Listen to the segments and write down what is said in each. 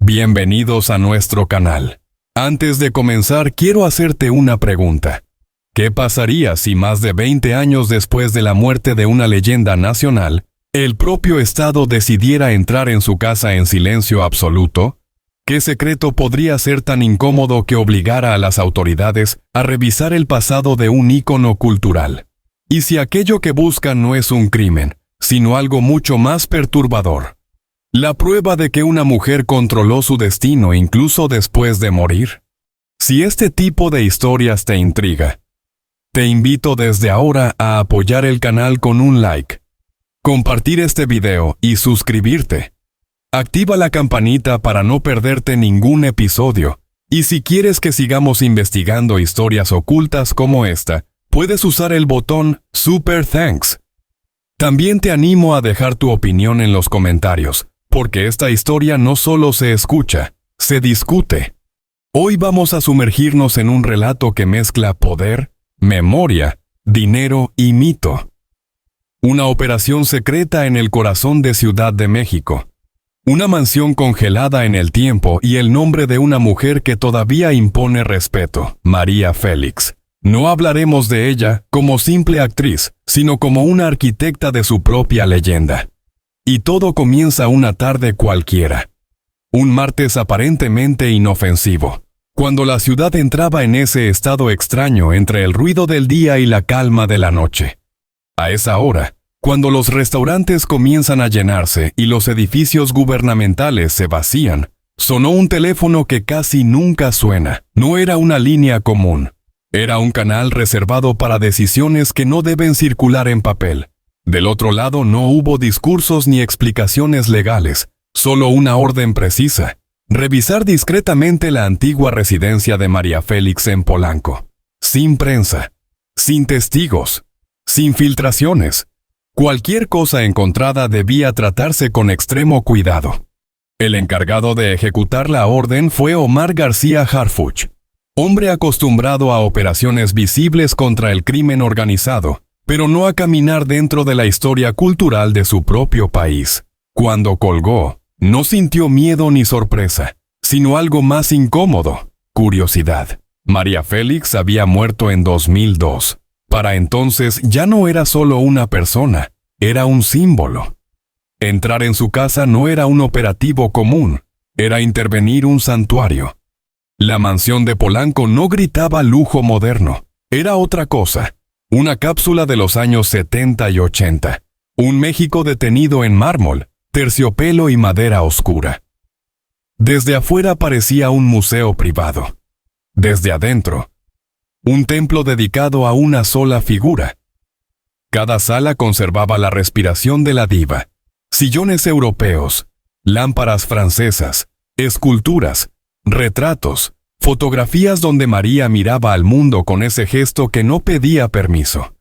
Bienvenidos a nuestro canal. Antes de comenzar, quiero hacerte una pregunta. ¿Qué pasaría si más de 20 años después de la muerte de una leyenda nacional, el propio Estado decidiera entrar en su casa en silencio absoluto? ¿Qué secreto podría ser tan incómodo que obligara a las autoridades a revisar el pasado de un ícono cultural? ¿Y si aquello que buscan no es un crimen, sino algo mucho más perturbador? La prueba de que una mujer controló su destino incluso después de morir. Si este tipo de historias te intriga, te invito desde ahora a apoyar el canal con un like, compartir este video y suscribirte. Activa la campanita para no perderte ningún episodio. Y si quieres que sigamos investigando historias ocultas como esta, puedes usar el botón Super Thanks. También te animo a dejar tu opinión en los comentarios, porque esta historia no solo se escucha, se discute. Hoy vamos a sumergirnos en un relato que mezcla poder, memoria, dinero y mito. Una operación secreta en el corazón de Ciudad de México. Una mansión congelada en el tiempo y el nombre de una mujer que todavía impone respeto, María Félix. No hablaremos de ella como simple actriz, sino como una arquitecta de su propia leyenda. Y todo comienza una tarde cualquiera. Un martes aparentemente inofensivo, cuando la ciudad entraba en ese estado extraño entre el ruido del día y la calma de la noche. A esa hora, cuando los restaurantes comienzan a llenarse y los edificios gubernamentales se vacían, sonó un teléfono que casi nunca suena. No era una línea común. Era un canal reservado para decisiones que no deben circular en papel. Del otro lado no hubo discursos ni explicaciones legales, solo una orden precisa: revisar discretamente la antigua residencia de María Félix en Polanco. Sin prensa, sin testigos, sin filtraciones. Cualquier cosa encontrada debía tratarse con extremo cuidado. El encargado de ejecutar la orden fue Omar García Harfuch, hombre acostumbrado a operaciones visibles contra el crimen organizado, pero no a caminar dentro de la historia cultural de su propio país. Cuando colgó, no sintió miedo ni sorpresa, sino algo más incómodo: curiosidad. María Félix había muerto en 2002. Para entonces ya no era solo una persona, era un símbolo. Entrar en su casa no era un operativo común, era intervenir un santuario. La mansión de Polanco no gritaba lujo moderno, era otra cosa, una cápsula de los años 70 y 80, un México detenido en mármol, terciopelo y madera oscura. Desde afuera parecía un museo privado. Desde adentro, un templo dedicado a una sola figura. Cada sala conservaba la respiración de la diva. Sillones europeos, lámparas francesas, esculturas, retratos, fotografías donde María miraba al mundo con ese gesto que no pedía permiso.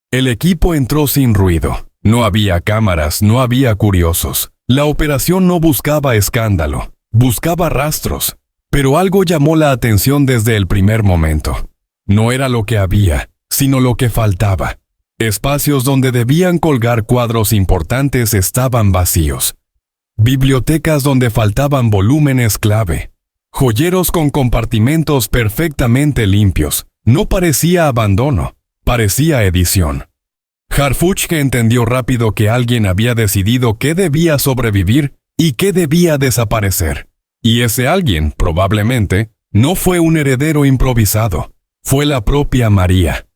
El equipo entró sin ruido. No había cámaras, no había curiosos. La operación no buscaba escándalo, buscaba rastros. Pero algo llamó la atención desde el primer momento. No era lo que había, sino lo que faltaba. Espacios donde debían colgar cuadros importantes estaban vacíos. Bibliotecas donde faltaban volúmenes clave. Joyeros con compartimentos perfectamente limpios. No parecía abandono, parecía edición. Harfuch entendió rápido que alguien había decidido qué debía sobrevivir y qué debía desaparecer. Y ese alguien, probablemente, no fue un heredero improvisado. Fue la propia María.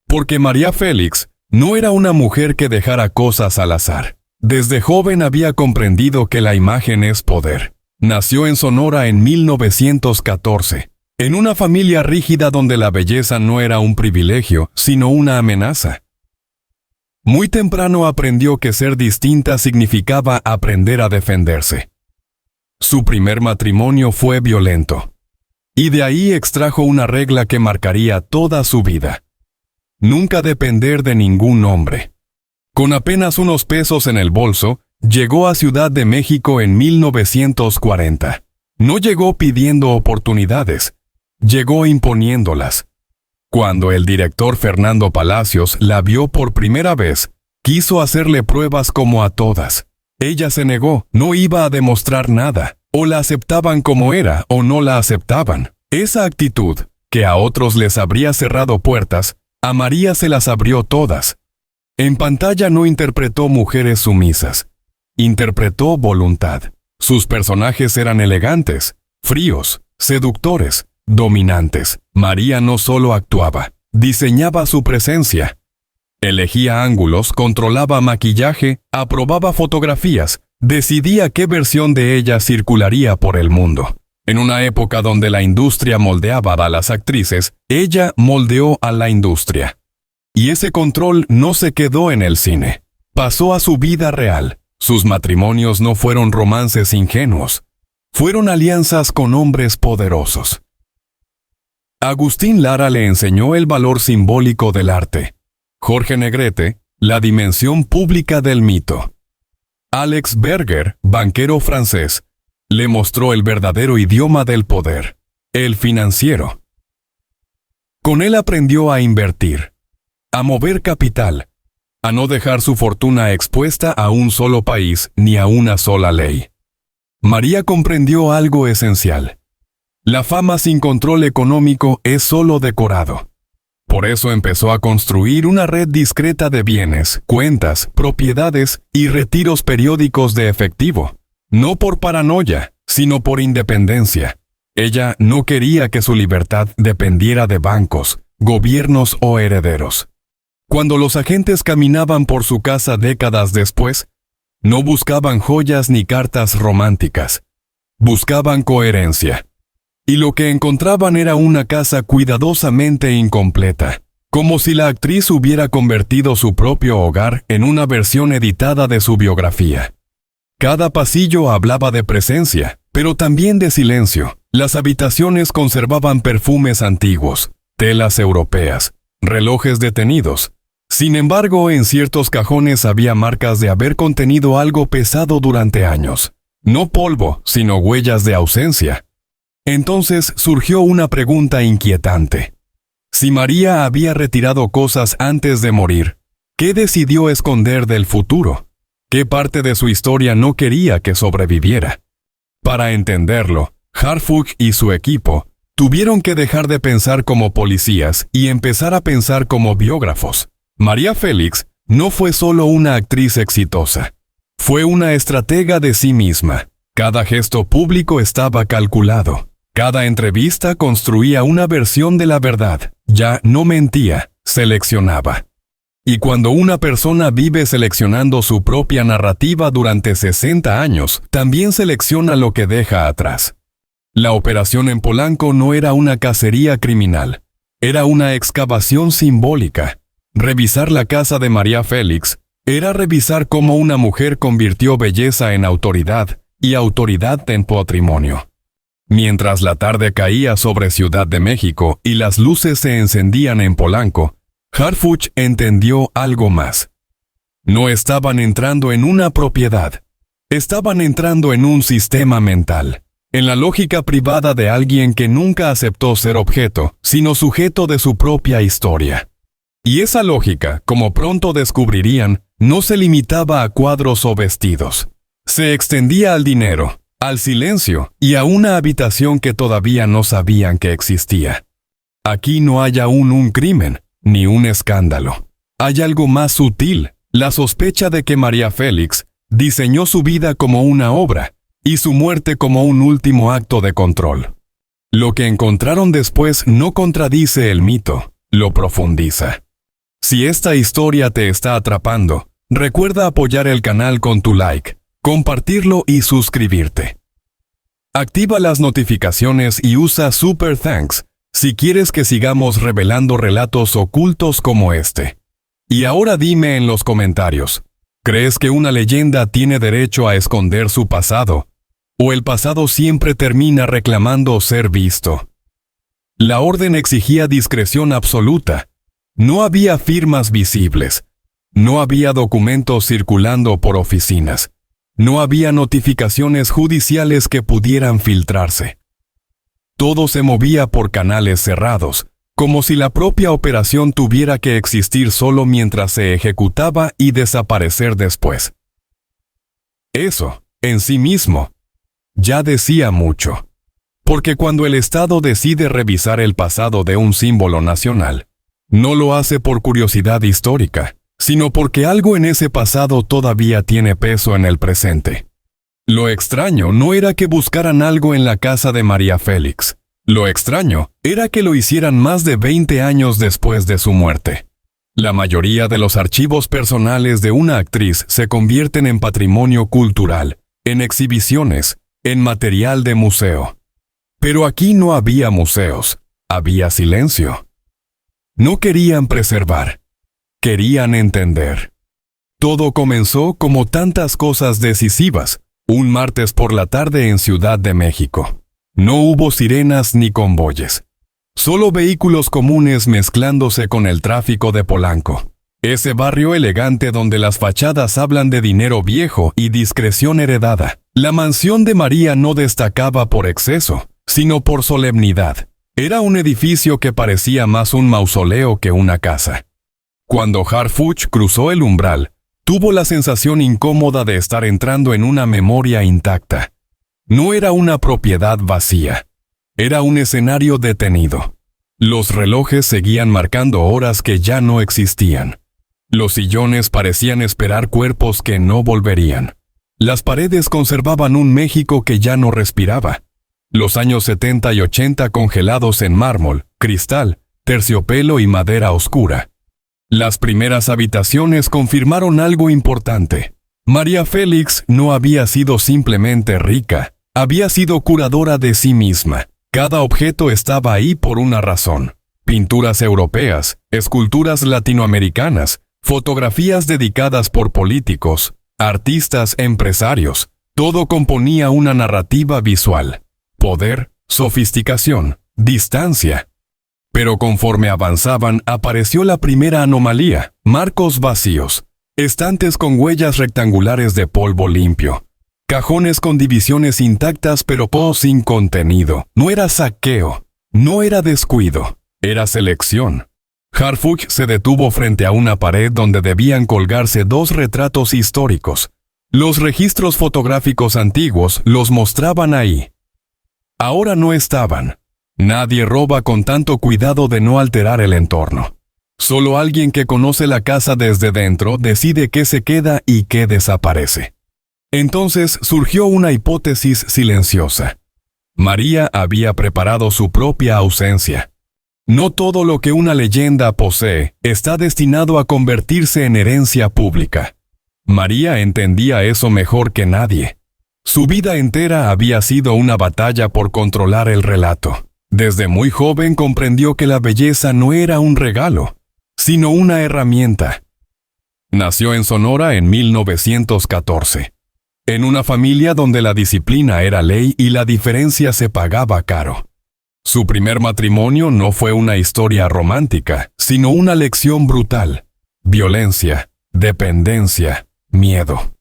Porque María Félix no era una mujer que dejara cosas al azar. Desde joven había comprendido que la imagen es poder. Nació en Sonora en 1914, en una familia rígida donde la belleza no era un privilegio, sino una amenaza. Muy temprano aprendió que ser distinta significaba aprender a defenderse. Su primer matrimonio fue violento. Y de ahí extrajo una regla que marcaría toda su vida: nunca depender de ningún hombre. Con apenas unos pesos en el bolso, llegó a Ciudad de México en 1940. No llegó pidiendo oportunidades, llegó imponiéndolas. Cuando el director Fernando Palacios la vio por primera vez, quiso hacerle pruebas como a todas. Ella se negó, no iba a demostrar nada. O la aceptaban como era o no la aceptaban. Esa actitud, que a otros les habría cerrado puertas, a María se las abrió todas. En pantalla no interpretó mujeres sumisas. Interpretó voluntad. Sus personajes eran elegantes, fríos, seductores, dominantes. María no solo actuaba, diseñaba su presencia. Elegía ángulos, controlaba maquillaje, aprobaba fotografías, decidía qué versión de ella circularía por el mundo. En una época donde la industria moldeaba a las actrices, ella moldeó a la industria. Y ese control no se quedó en el cine. Pasó a su vida real. Sus matrimonios no fueron romances ingenuos. Fueron alianzas con hombres poderosos. Agustín Lara le enseñó el valor simbólico del arte. Jorge Negrete, la dimensión pública del mito. Alex Berger, banquero francés, le mostró el verdadero idioma del poder, el financiero. Con él aprendió a invertir, a mover capital, a no dejar su fortuna expuesta a un solo país ni a una sola ley. María comprendió algo esencial. La fama sin control económico es solo decorado. Por eso empezó a construir una red discreta de bienes, cuentas, propiedades y retiros periódicos de efectivo. No por paranoia, sino por independencia. Ella no quería que su libertad dependiera de bancos, gobiernos o herederos. Cuando los agentes caminaban por su casa décadas después, no buscaban joyas ni cartas románticas. Buscaban coherencia. Y lo que encontraban era una casa cuidadosamente incompleta, como si la actriz hubiera convertido su propio hogar en una versión editada de su biografía. Cada pasillo hablaba de presencia, pero también de silencio. Las habitaciones conservaban perfumes antiguos, telas europeas, relojes detenidos. Sin embargo, en ciertos cajones había marcas de haber contenido algo pesado durante años. No polvo, sino huellas de ausencia. Entonces surgió una pregunta inquietante. Si María había retirado cosas antes de morir, ¿qué decidió esconder del futuro? ¿Qué parte de su historia no quería que sobreviviera? Para entenderlo, Harfouch y su equipo tuvieron que dejar de pensar como policías y empezar a pensar como biógrafos. María Félix no fue solo una actriz exitosa. Fue una estratega de sí misma. Cada gesto público estaba calculado. Cada entrevista construía una versión de la verdad. Ya no mentía, seleccionaba. Y cuando una persona vive seleccionando su propia narrativa durante 60 años, también selecciona lo que deja atrás. La operación en Polanco no era una cacería criminal. Era una excavación simbólica. Revisar la casa de María Félix era revisar cómo una mujer convirtió belleza en autoridad y autoridad en patrimonio. Mientras la tarde caía sobre Ciudad de México y las luces se encendían en Polanco, Harfouch entendió algo más. No estaban entrando en una propiedad. Estaban entrando en un sistema mental, en la lógica privada de alguien que nunca aceptó ser objeto, sino sujeto de su propia historia. Y esa lógica, como pronto descubrirían, no se limitaba a cuadros o vestidos. Se extendía al dinero, al silencio y a una habitación que todavía no sabían que existía. Aquí no hay aún un crimen, ni un escándalo. Hay algo más sutil, la sospecha de que María Félix diseñó su vida como una obra y su muerte como un último acto de control. Lo que encontraron después no contradice el mito, lo profundiza. Si esta historia te está atrapando, recuerda apoyar el canal con tu like, compartirlo y suscribirte. Activa las notificaciones y usa Super Thanks si quieres que sigamos revelando relatos ocultos como este. Y ahora dime en los comentarios, ¿crees que una leyenda tiene derecho a esconder su pasado? ¿O el pasado siempre termina reclamando ser visto? La orden exigía discreción absoluta. No había firmas visibles. No había documentos circulando por oficinas. No había notificaciones judiciales que pudieran filtrarse. Todo se movía por canales cerrados, como si la propia operación tuviera que existir solo mientras se ejecutaba y desaparecer después. Eso, en sí mismo, ya decía mucho. Porque cuando el Estado decide revisar el pasado de un símbolo nacional, no lo hace por curiosidad histórica, sino porque algo en ese pasado todavía tiene peso en el presente. Lo extraño no era que buscaran algo en la casa de María Félix. Lo extraño era que lo hicieran más de 20 años después de su muerte. La mayoría de los archivos personales de una actriz se convierten en patrimonio cultural, en exhibiciones, en material de museo. Pero aquí no había museos, había silencio. No querían preservar, querían entender. Todo comenzó como tantas cosas decisivas, un martes por la tarde en Ciudad de México. No hubo sirenas ni convoyes. Solo vehículos comunes mezclándose con el tráfico de Polanco. Ese barrio elegante donde las fachadas hablan de dinero viejo y discreción heredada. La mansión de María no destacaba por exceso, sino por solemnidad. Era un edificio que parecía más un mausoleo que una casa. Cuando Harfuch cruzó el umbral, tuvo la sensación incómoda de estar entrando en una memoria intacta. No era una propiedad vacía. Era un escenario detenido. Los relojes seguían marcando horas que ya no existían. Los sillones parecían esperar cuerpos que no volverían. Las paredes conservaban un México que ya no respiraba. Los años 70 y 80 congelados en mármol, cristal, terciopelo y madera oscura. Las primeras habitaciones confirmaron algo importante. María Félix no había sido simplemente rica, había sido curadora de sí misma. Cada objeto estaba ahí por una razón. Pinturas europeas, esculturas latinoamericanas, fotografías dedicadas por políticos, artistas, empresarios. Todo componía una narrativa visual. Poder, sofisticación, distancia. Pero conforme avanzaban, apareció la primera anomalía: marcos vacíos, estantes con huellas rectangulares de polvo limpio, cajones con divisiones intactas pero sin contenido. No era saqueo, no era descuido, era selección. Harfuch se detuvo frente a una pared donde debían colgarse dos retratos históricos. Los registros fotográficos antiguos los mostraban ahí. Ahora no estaban. Nadie roba con tanto cuidado de no alterar el entorno. Solo alguien que conoce la casa desde dentro decide qué se queda y qué desaparece. Entonces surgió una hipótesis silenciosa. María había preparado su propia ausencia. No todo lo que una leyenda posee está destinado a convertirse en herencia pública. María entendía eso mejor que nadie. Su vida entera había sido una batalla por controlar el relato. Desde muy joven comprendió que la belleza no era un regalo, sino una herramienta. Nació en Sonora en 1914, en una familia donde la disciplina era ley y la diferencia se pagaba caro. Su primer matrimonio no fue una historia romántica, sino una lección brutal: violencia, dependencia, miedo.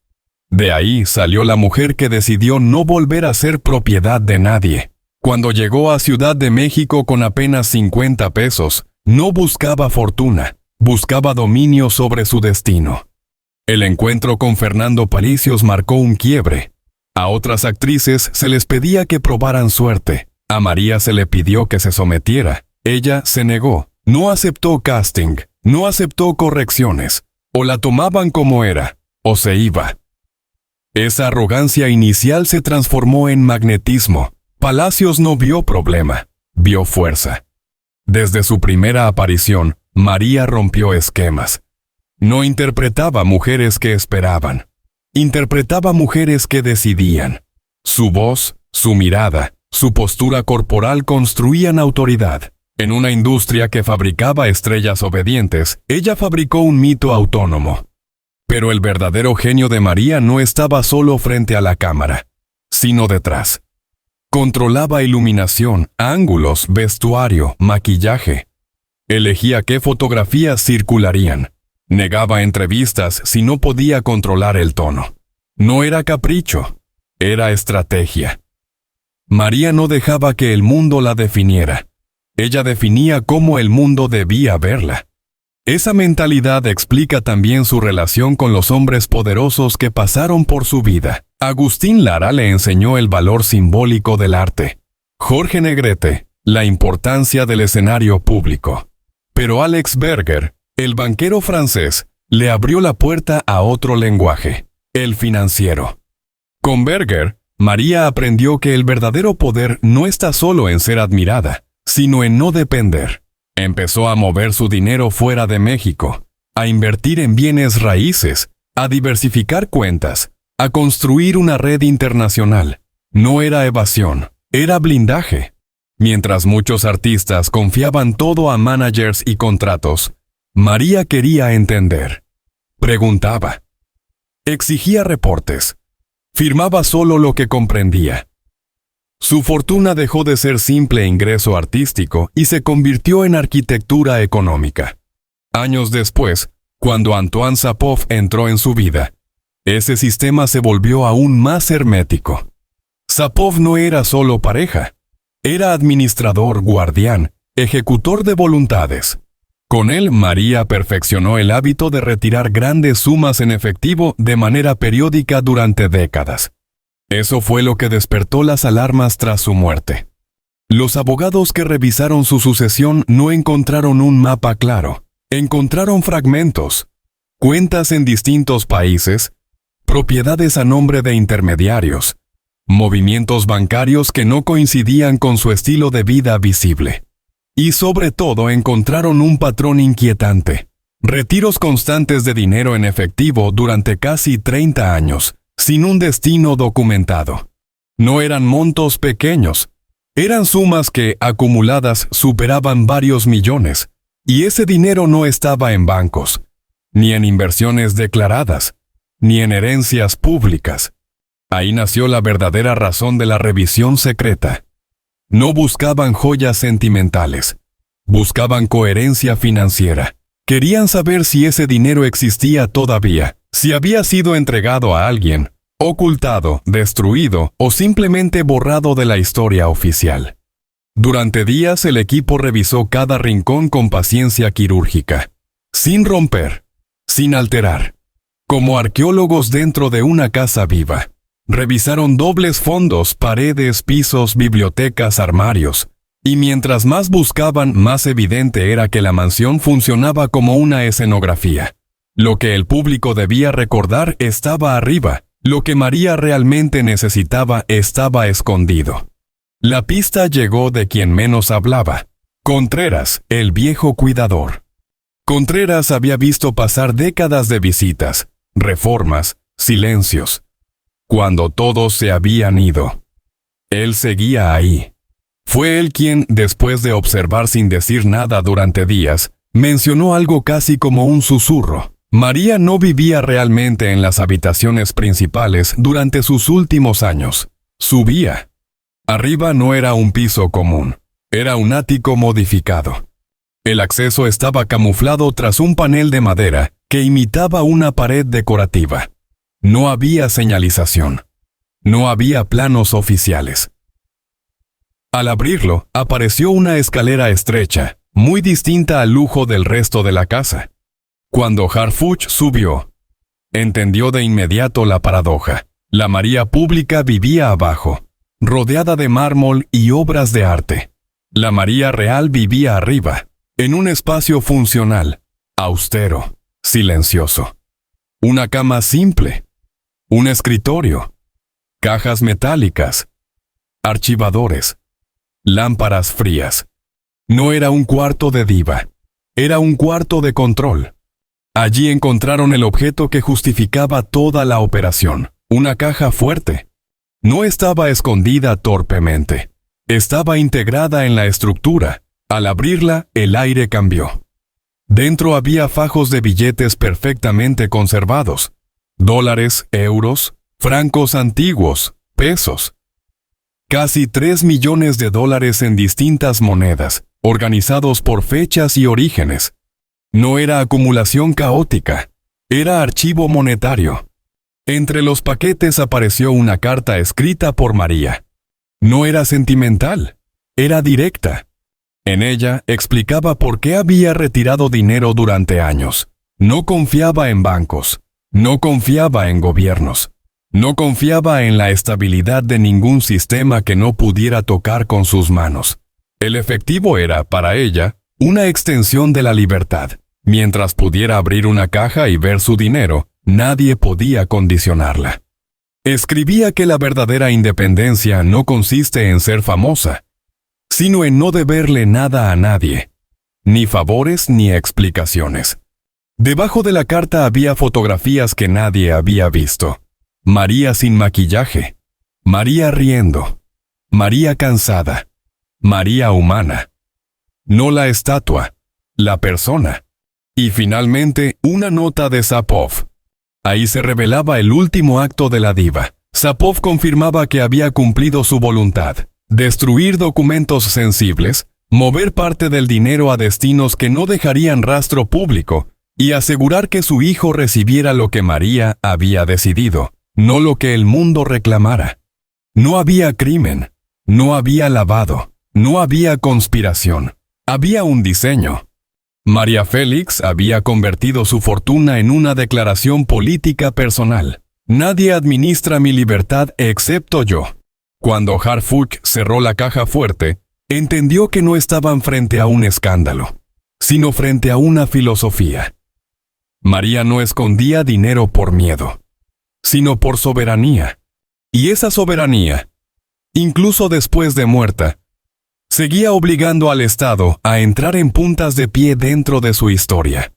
De ahí salió la mujer que decidió no volver a ser propiedad de nadie. Cuando llegó a Ciudad de México con apenas 50 pesos, no buscaba fortuna, buscaba dominio sobre su destino. El encuentro con Fernando Palacios marcó un quiebre. A otras actrices se les pedía que probaran suerte. A María se le pidió que se sometiera. Ella se negó, no aceptó casting, no aceptó correcciones. O la tomaban como era, o se iba. Esa arrogancia inicial se transformó en magnetismo. Palacios no vio problema, vio fuerza. Desde su primera aparición, María rompió esquemas. No interpretaba mujeres que esperaban. Interpretaba mujeres que decidían. Su voz, su mirada, su postura corporal construían autoridad. En una industria que fabricaba estrellas obedientes, ella fabricó un mito autónomo. Pero el verdadero genio de María no estaba solo frente a la cámara, sino detrás. Controlaba iluminación, ángulos, vestuario, maquillaje. Elegía qué fotografías circularían. Negaba entrevistas si no podía controlar el tono. No era capricho, era estrategia. María no dejaba que el mundo la definiera. Ella definía cómo el mundo debía verla. Esa mentalidad explica también su relación con los hombres poderosos que pasaron por su vida. Agustín Lara le enseñó el valor simbólico del arte. Jorge Negrete, la importancia del escenario público. Pero Alex Berger, el banquero francés, le abrió la puerta a otro lenguaje, el financiero. Con Berger, María aprendió que el verdadero poder no está solo en ser admirada, sino en no depender. Empezó a mover su dinero fuera de México, a invertir en bienes raíces, a diversificar cuentas, a construir una red internacional. No era evasión, era blindaje. Mientras muchos artistas confiaban todo a managers y contratos, María quería entender. Preguntaba. Exigía reportes. Firmaba solo lo que comprendía. Su fortuna dejó de ser simple ingreso artístico y se convirtió en arquitectura económica. Años después, cuando Antoine Sapov entró en su vida, ese sistema se volvió aún más hermético. Sapov no era solo pareja, era administrador, guardián, ejecutor de voluntades. Con él, María perfeccionó el hábito de retirar grandes sumas en efectivo de manera periódica durante décadas. Eso fue lo que despertó las alarmas tras su muerte. Los abogados que revisaron su sucesión no encontraron un mapa claro. Encontraron fragmentos, cuentas en distintos países, propiedades a nombre de intermediarios, movimientos bancarios que no coincidían con su estilo de vida visible. Y sobre todo encontraron un patrón inquietante. Retiros constantes de dinero en efectivo durante casi 30 años, sin un destino documentado. No eran montos pequeños, eran sumas que, acumuladas, superaban varios millones. Y ese dinero no estaba en bancos, ni en inversiones declaradas, ni en herencias públicas. Ahí nació la verdadera razón de la revisión secreta. No buscaban joyas sentimentales, buscaban coherencia financiera. Querían saber si ese dinero existía todavía, si había sido entregado a alguien, ocultado, destruido o simplemente borrado de la historia oficial. Durante días el equipo revisó cada rincón con paciencia quirúrgica, sin romper, sin alterar, como arqueólogos dentro de una casa viva. Revisaron dobles fondos, paredes, pisos, bibliotecas, armarios, y mientras más buscaban, más evidente era que la mansión funcionaba como una escenografía. Lo que el público debía recordar estaba arriba, lo que María realmente necesitaba estaba escondido. La pista llegó de quien menos hablaba, Contreras, el viejo cuidador. Contreras había visto pasar décadas de visitas, reformas, silencios, cuando todos se habían ido. Él seguía ahí. Fue él quien, después de observar sin decir nada durante días, mencionó algo casi como un susurro. María no vivía realmente en las habitaciones principales durante sus últimos años. Subía. Arriba no era un piso común, era un ático modificado. El acceso estaba camuflado tras un panel de madera que imitaba una pared decorativa. No había señalización. No había planos oficiales. Al abrirlo, apareció una escalera estrecha, muy distinta al lujo del resto de la casa. Cuando Harfuch subió, entendió de inmediato la paradoja. La María pública vivía abajo, rodeada de mármol y obras de arte. La María real vivía arriba, en un espacio funcional, austero, silencioso. Una cama simple, un escritorio, cajas metálicas, archivadores, lámparas frías. No era un cuarto de diva, era un cuarto de control. Allí encontraron el objeto que justificaba toda la operación, una caja fuerte. No estaba escondida torpemente, estaba integrada en la estructura. Al abrirla, el aire cambió. Dentro había fajos de billetes perfectamente conservados, dólares, euros, francos antiguos, pesos. Casi 3 millones de dólares en distintas monedas, organizados por fechas y orígenes. No era acumulación caótica, era archivo monetario. Entre los paquetes apareció una carta escrita por María. No era sentimental, era directa. En ella explicaba por qué había retirado dinero durante años. No confiaba en bancos, no confiaba en gobiernos, No confiaba en la estabilidad de ningún sistema que no pudiera tocar con sus manos. El efectivo era, para ella, una extensión de la libertad. Mientras pudiera abrir una caja y ver su dinero, nadie podía condicionarla. Escribía que la verdadera independencia no consiste en ser famosa, sino en no deberle nada a nadie, ni favores ni explicaciones. Debajo de la carta había fotografías que nadie había visto. María sin maquillaje, María riendo, María cansada, María humana. No la estatua, la persona. Y finalmente, una nota de Zapov. Ahí se revelaba el último acto de la diva. Zapov confirmaba que había cumplido su voluntad: destruir documentos sensibles, mover parte del dinero a destinos que no dejarían rastro público y asegurar que su hijo recibiera lo que María había decidido, no lo que el mundo reclamara. No había crimen, no había lavado, no había conspiración. Había un diseño. María Félix había convertido su fortuna en una declaración política personal. Nadie administra mi libertad excepto yo. Cuando Harfuch cerró la caja fuerte, entendió que no estaban frente a un escándalo, sino frente a una filosofía. María no escondía dinero por miedo, sino por soberanía. Y esa soberanía, incluso después de muerta, seguía obligando al Estado a entrar en puntas de pie dentro de su historia.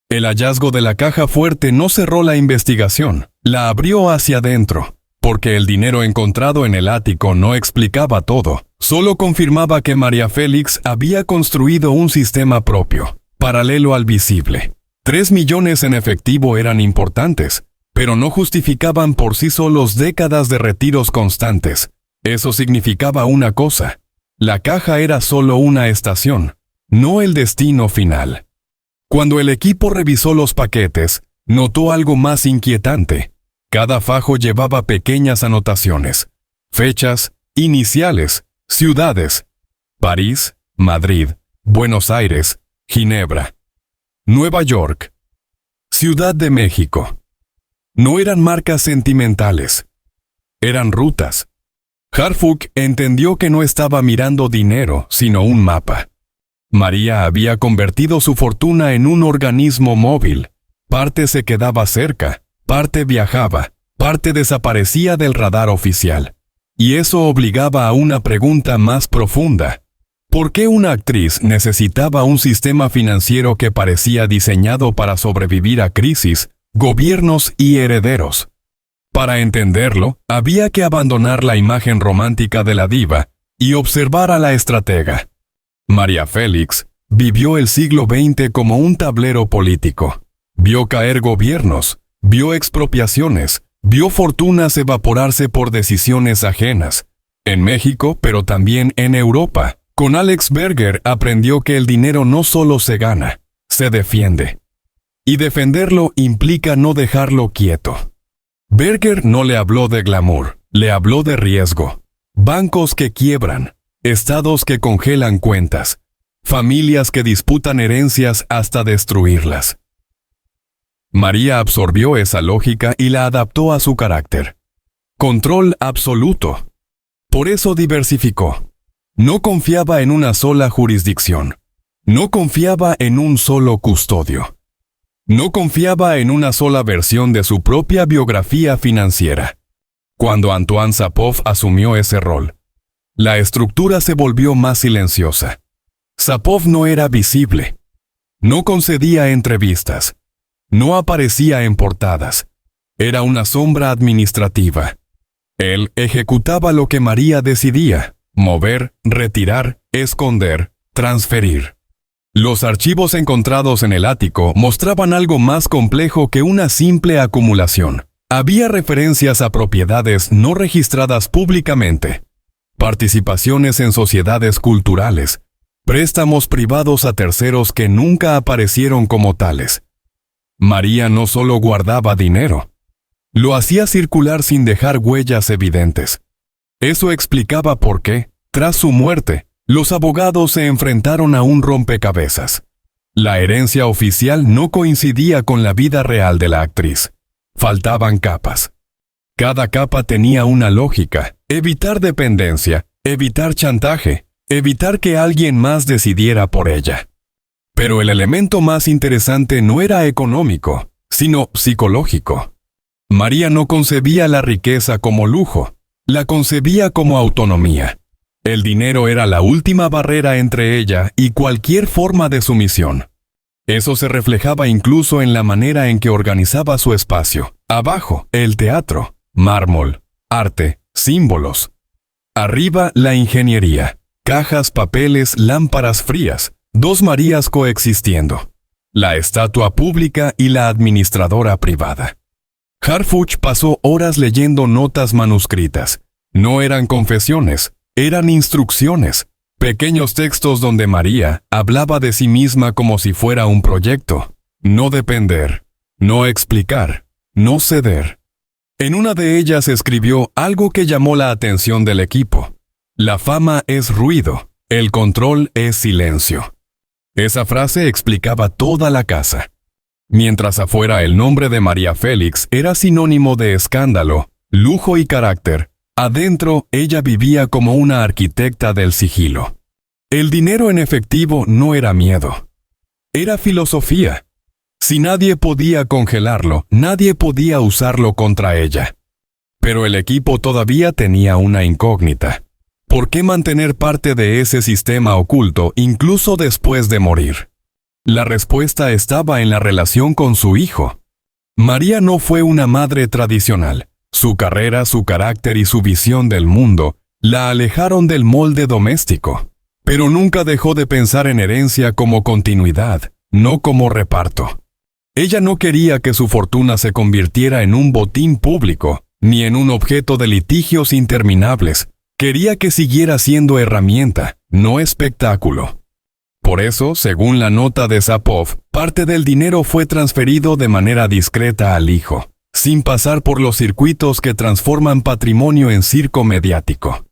El hallazgo de la caja fuerte no cerró la investigación, la abrió hacia adentro, porque el dinero encontrado en el ático no explicaba todo, solo confirmaba que María Félix había construido un sistema propio, paralelo al visible. 3 millones en efectivo eran importantes, pero no justificaban por sí solos décadas de retiros constantes. Eso significaba una cosa: la caja era solo una estación, no el destino final. Cuando el equipo revisó los paquetes, notó algo más inquietante. Cada fajo llevaba pequeñas anotaciones, fechas, iniciales, ciudades: París, Madrid, Buenos Aires, Ginebra, Nueva York, Ciudad de México. No eran marcas sentimentales, eran rutas. Harfuch entendió que no estaba mirando dinero, sino un mapa. María había convertido su fortuna en un organismo móvil. Parte se quedaba cerca, parte viajaba, parte desaparecía del radar oficial. Y eso obligaba a una pregunta más profunda. ¿Por qué una actriz necesitaba un sistema financiero que parecía diseñado para sobrevivir a crisis, gobiernos y herederos? Para entenderlo, había que abandonar la imagen romántica de la diva y observar a la estratega. María Félix vivió el siglo XX como un tablero político. Vio caer gobiernos, vio expropiaciones, vio fortunas evaporarse por decisiones ajenas. En México, pero también en Europa. Con Alex Berger aprendió que el dinero no solo se gana, se defiende. Y defenderlo implica no dejarlo quieto. Berger no le habló de glamour, le habló de riesgo. Bancos que quiebran, estados que congelan cuentas, familias que disputan herencias hasta destruirlas. María absorbió esa lógica y la adaptó a su carácter. Control absoluto. Por eso diversificó. No confiaba en una sola jurisdicción. No confiaba en un solo custodio. No confiaba en una sola versión de su propia biografía financiera. Cuando Antoine Zapov asumió ese rol, la estructura se volvió más silenciosa. Zapov no era visible. No concedía entrevistas. No aparecía en portadas. Era una sombra administrativa. Él ejecutaba lo que María decidía: mover, retirar, esconder, transferir. Los archivos encontrados en el ático mostraban algo más complejo que una simple acumulación. Había referencias a propiedades no registradas públicamente, participaciones en sociedades culturales, préstamos privados a terceros que nunca aparecieron como tales. María no solo guardaba dinero, lo hacía circular sin dejar huellas evidentes. Eso explicaba por qué, tras su muerte, los abogados se enfrentaron a un rompecabezas. La herencia oficial no coincidía con la vida real de la actriz. Faltaban capas. Cada capa tenía una lógica: evitar dependencia, evitar chantaje, evitar que alguien más decidiera por ella. Pero el elemento más interesante no era económico, sino psicológico. María no concebía la riqueza como lujo, la concebía como autonomía. El dinero era la última barrera entre ella y cualquier forma de sumisión. Eso se reflejaba incluso en la manera en que organizaba su espacio. Abajo, el teatro, mármol, arte, símbolos. Arriba, la ingeniería, cajas, papeles, lámparas frías, dos Marías coexistiendo. La estatua pública y la administradora privada. Harfuch pasó horas leyendo notas manuscritas. No eran confesiones, eran instrucciones, pequeños textos donde María hablaba de sí misma como si fuera un proyecto. No depender, no explicar, no ceder. En una de ellas escribió algo que llamó la atención del equipo. La fama es ruido, el control es silencio. Esa frase explicaba toda la casa. Mientras afuera el nombre de María Félix era sinónimo de escándalo, lujo y carácter, adentro ella vivía como una arquitecta del sigilo. El dinero en efectivo no era miedo. Era filosofía. Si nadie podía congelarlo, nadie podía usarlo contra ella. Pero el equipo todavía tenía una incógnita. ¿Por qué mantener parte de ese sistema oculto incluso después de morir? La respuesta estaba en la relación con su hijo. María no fue una madre tradicional. Su carrera, su carácter y su visión del mundo la alejaron del molde doméstico. Pero nunca dejó de pensar en herencia como continuidad, no como reparto. Ella no quería que su fortuna se convirtiera en un botín público, ni en un objeto de litigios interminables. Quería que siguiera siendo herramienta, no espectáculo. Por eso, según la nota de Sapov, parte del dinero fue transferido de manera discreta al hijo, sin pasar por los circuitos que transforman patrimonio en circo mediático.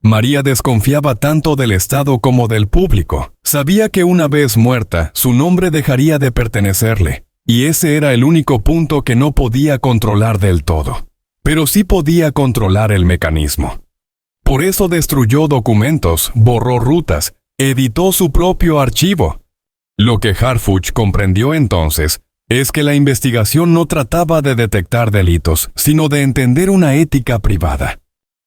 María desconfiaba tanto del Estado como del público. Sabía que una vez muerta, su nombre dejaría de pertenecerle, y ese era el único punto que no podía controlar del todo. Pero sí podía controlar el mecanismo. Por eso destruyó documentos, borró rutas, editó su propio archivo. Lo que Harfuch comprendió entonces es que la investigación no trataba de detectar delitos, sino de entender una ética privada.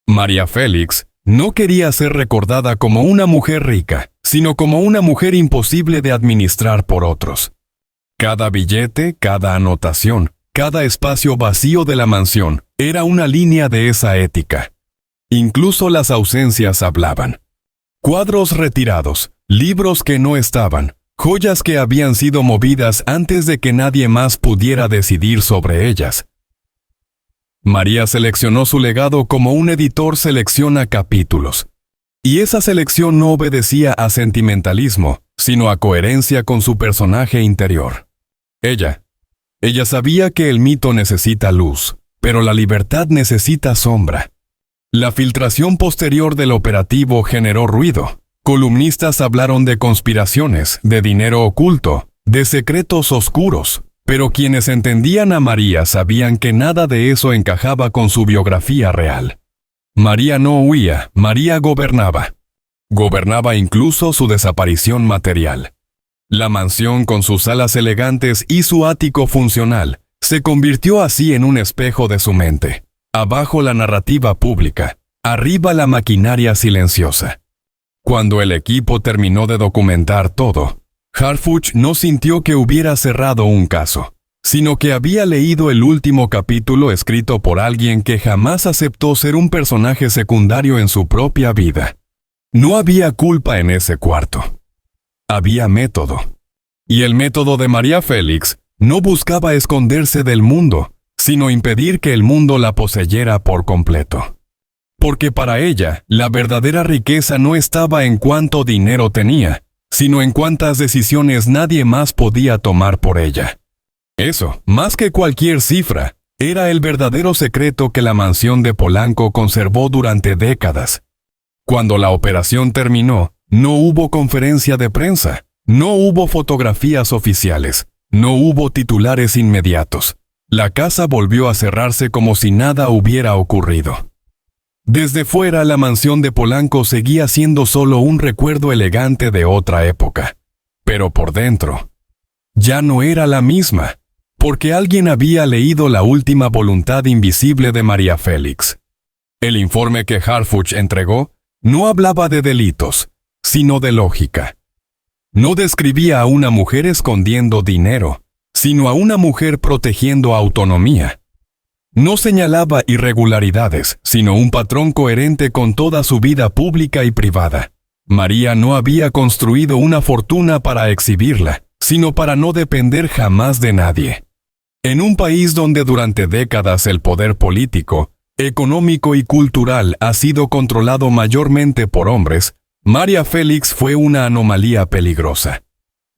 María Félix no quería ser recordada como una mujer rica, sino como una mujer imposible de administrar por otros. Cada billete, cada anotación, cada espacio vacío de la mansión era una línea de esa ética. Incluso las ausencias hablaban. Cuadros retirados, libros que no estaban, joyas que habían sido movidas antes de que nadie más pudiera decidir sobre ellas. María seleccionó su legado como un editor selecciona capítulos. Y esa selección no obedecía a sentimentalismo, sino a coherencia con su personaje interior. Ella sabía que el mito necesita luz, pero la libertad necesita sombra. La filtración posterior del operativo generó ruido. Columnistas hablaron de conspiraciones, de dinero oculto, de secretos oscuros, pero quienes entendían a María sabían que nada de eso encajaba con su biografía real. María no huía, María gobernaba. Gobernaba incluso su desaparición material. La mansión con sus salas elegantes y su ático funcional se convirtió así en un espejo de su mente. Abajo la narrativa pública, arriba la maquinaria silenciosa. Cuando el equipo terminó de documentar todo, Harfuch no sintió que hubiera cerrado un caso, sino que había leído el último capítulo escrito por alguien que jamás aceptó ser un personaje secundario en su propia vida. No había culpa en ese cuarto. Había método. Y el método de María Félix no buscaba esconderse del mundo, sino impedir que el mundo la poseyera por completo. Porque para ella, la verdadera riqueza no estaba en cuánto dinero tenía, sino en cuántas decisiones nadie más podía tomar por ella. Eso, más que cualquier cifra, era el verdadero secreto que la mansión de Polanco conservó durante décadas. Cuando la operación terminó, no hubo conferencia de prensa, no hubo fotografías oficiales, no hubo titulares inmediatos. La casa volvió a cerrarse como si nada hubiera ocurrido. Desde fuera, la mansión de Polanco seguía siendo solo un recuerdo elegante de otra época. Pero por dentro, ya no era la misma, porque alguien había leído la última voluntad invisible de María Félix. El informe que Harfuch entregó no hablaba de delitos, sino de lógica. No describía a una mujer escondiendo dinero, sino a una mujer protegiendo autonomía. No señalaba irregularidades, sino un patrón coherente con toda su vida pública y privada. María no había construido una fortuna para exhibirla, sino para no depender jamás de nadie. En un país donde durante décadas el poder político, económico y cultural ha sido controlado mayormente por hombres, María Félix fue una anomalía peligrosa.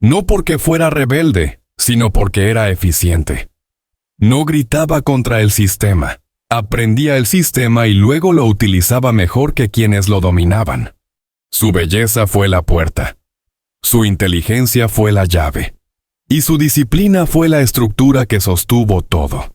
No porque fuera rebelde, sino porque era eficiente. No gritaba contra el sistema, aprendía el sistema y luego lo utilizaba mejor que quienes lo dominaban. Su belleza fue la puerta, su inteligencia fue la llave, y su disciplina fue la estructura que sostuvo todo.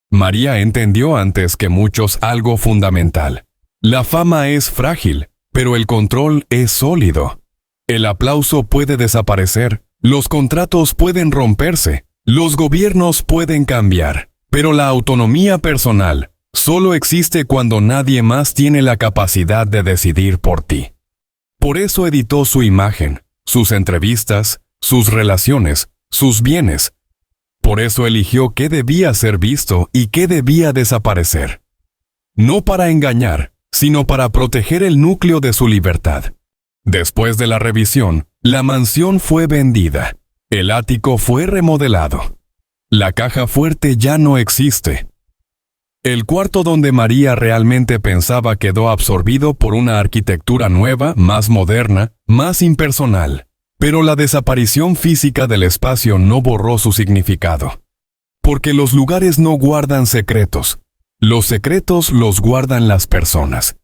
María entendió antes que muchos algo fundamental. La fama es frágil, pero el control es sólido. El aplauso puede desaparecer, los contratos pueden romperse, los gobiernos pueden cambiar, pero la autonomía personal solo existe cuando nadie más tiene la capacidad de decidir por ti. Por eso editó su imagen, sus entrevistas, sus relaciones, sus bienes. Por eso eligió qué debía ser visto y qué debía desaparecer. No para engañar, sino para proteger el núcleo de su libertad. Después de la revisión, la mansión fue vendida. El ático fue remodelado. La caja fuerte ya no existe. El cuarto donde María realmente pensaba quedó absorbido por una arquitectura nueva, más moderna, más impersonal. Pero la desaparición física del espacio no borró su significado. Porque los lugares no guardan secretos. Los secretos los guardan las personas.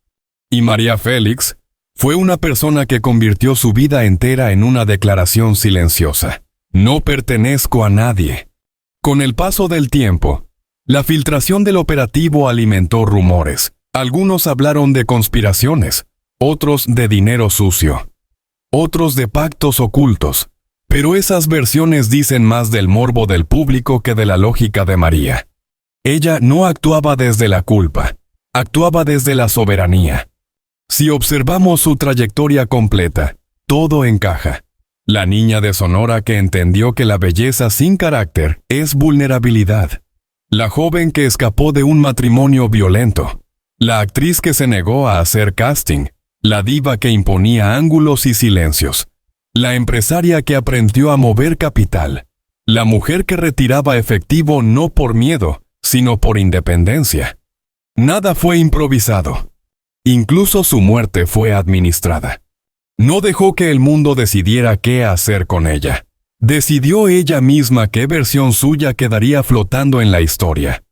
Y María Félix fue una persona que convirtió su vida entera en una declaración silenciosa. No pertenezco a nadie. Con el paso del tiempo, la filtración del operativo alimentó rumores. Algunos hablaron de conspiraciones, otros de dinero sucio, otros de pactos ocultos. Pero esas versiones dicen más del morbo del público que de la lógica de María. Ella no actuaba desde la culpa, actuaba desde la soberanía. Si observamos su trayectoria completa, todo encaja. La niña de Sonora que entendió que la belleza sin carácter es vulnerabilidad. La joven que escapó de un matrimonio violento. La actriz que se negó a hacer casting. La diva que imponía ángulos y silencios. La empresaria que aprendió a mover capital. La mujer que retiraba efectivo no por miedo, sino por independencia. Nada fue improvisado. Incluso su muerte fue administrada. No dejó que el mundo decidiera qué hacer con ella. Decidió ella misma qué versión suya quedaría flotando en la historia.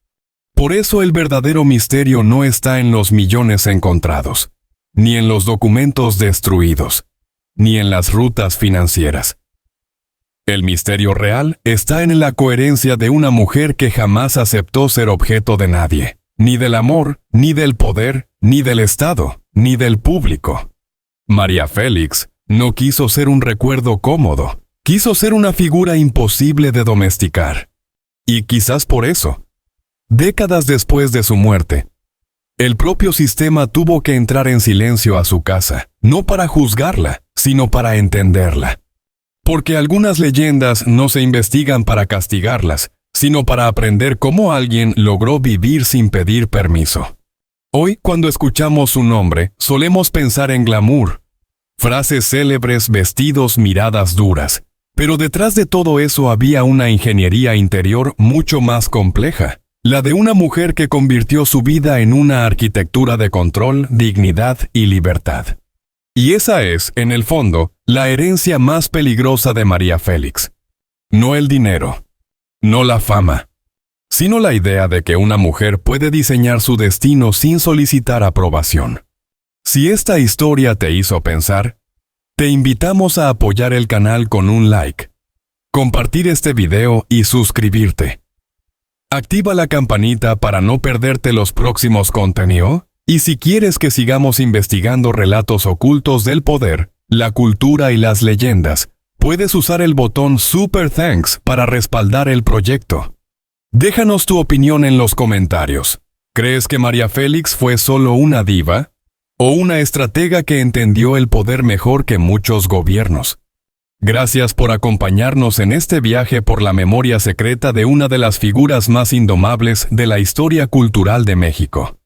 Por eso el verdadero misterio no está en los millones encontrados, ni en los documentos destruidos, ni en las rutas financieras. El misterio real está en la coherencia de una mujer que jamás aceptó ser objeto de nadie, ni del amor, ni del poder, ni del Estado, ni del público. María Félix no quiso ser un recuerdo cómodo, quiso ser una figura imposible de domesticar. Y quizás por eso, décadas después de su muerte, el propio sistema tuvo que entrar en silencio a su casa, no para juzgarla, sino para entenderla. Porque algunas leyendas no se investigan para castigarlas, sino para aprender cómo alguien logró vivir sin pedir permiso. Hoy, cuando escuchamos su nombre, solemos pensar en glamour, frases célebres, vestidos, miradas duras. Pero detrás de todo eso había una ingeniería interior mucho más compleja, la de una mujer que convirtió su vida en una arquitectura de control, dignidad y libertad. Y esa es, en el fondo, la herencia más peligrosa de María Félix. No el dinero, no la fama, sino la idea de que una mujer puede diseñar su destino sin solicitar aprobación. Si esta historia te hizo pensar, te invitamos a apoyar el canal con un like, compartir este video y suscribirte. Activa la campanita para no perderte los próximos contenidos. Y si quieres que sigamos investigando relatos ocultos del poder, la cultura y las leyendas, puedes usar el botón Super Thanks para respaldar el proyecto. Déjanos tu opinión en los comentarios. ¿Crees que María Félix fue solo una diva? ¿O una estratega que entendió el poder mejor que muchos gobiernos? Gracias por acompañarnos en este viaje por la memoria secreta de una de las figuras más indomables de la historia cultural de México.